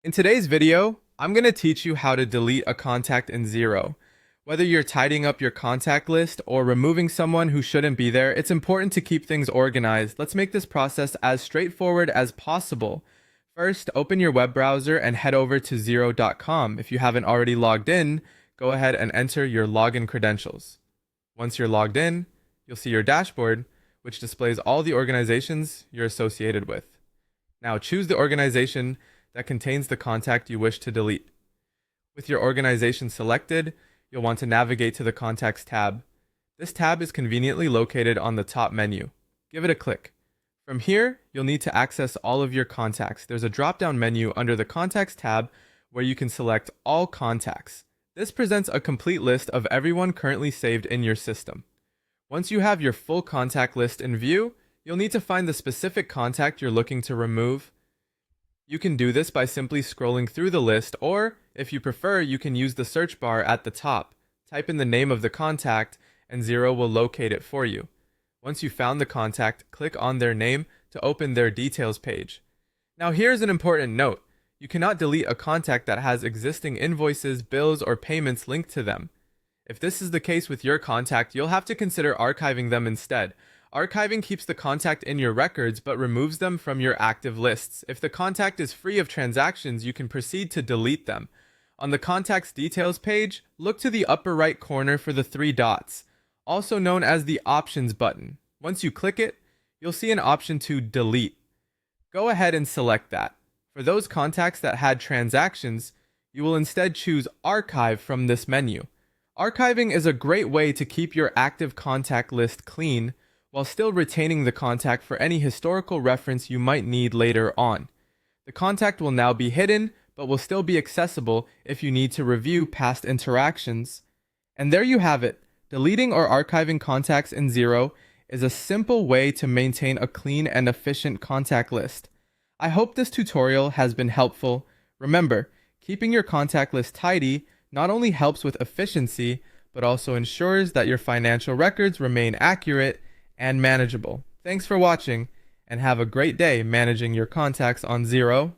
In today's video, I'm going to teach you how to delete a contact in Xero. Whether you're tidying up your contact list or removing someone who shouldn't be there, it's important to keep things organized. Let's make this process as straightforward as possible. First, open your web browser and head over to Xero.com. If you haven't already logged in, go ahead and enter your login credentials. Once you're logged in, you'll see your dashboard, which displays all the organizations you're associated with. Now choose the organization that contains the contact you wish to delete. With your organization selected, you'll want to navigate to the Contacts tab. This tab is conveniently located on the top menu. Give it a click. From here, you'll need to access all of your contacts. There's a drop-down menu under the Contacts tab where you can select All Contacts. This presents a complete list of everyone currently saved in your system. Once you have your full contact list in view, you'll need to find the specific contact you're looking to remove. You can do this by simply scrolling through the list, or, if you prefer, you can use the search bar at the top. Type in the name of the contact, and Xero will locate it for you. Once you found the contact, click on their name to open their details page. Now here's an important note. You cannot delete a contact that has existing invoices, bills, or payments linked to them. If this is the case with your contact, you'll have to consider archiving them instead. Archiving keeps the contact in your records but removes them from your active lists. If the contact is free of transactions, you can proceed to delete them. On the contact's details page, look to the upper right corner for the three dots, also known as the options button. Once you click it, you'll see an option to delete. Go ahead and select that. For those contacts that had transactions, you will instead choose archive from this menu. Archiving is a great way to keep your active contact list clean, while still retaining the contact for any historical reference you might need later on. The contact will now be hidden, but will still be accessible if you need to review past interactions. And there you have it. Deleting or archiving contacts in Xero is a simple way to maintain a clean and efficient contact list. I hope this tutorial has been helpful. Remember, keeping your contact list tidy not only helps with efficiency, but also ensures that your financial records remain accurate and manageable. Thanks for watching, and have a great day managing your contacts on Xero.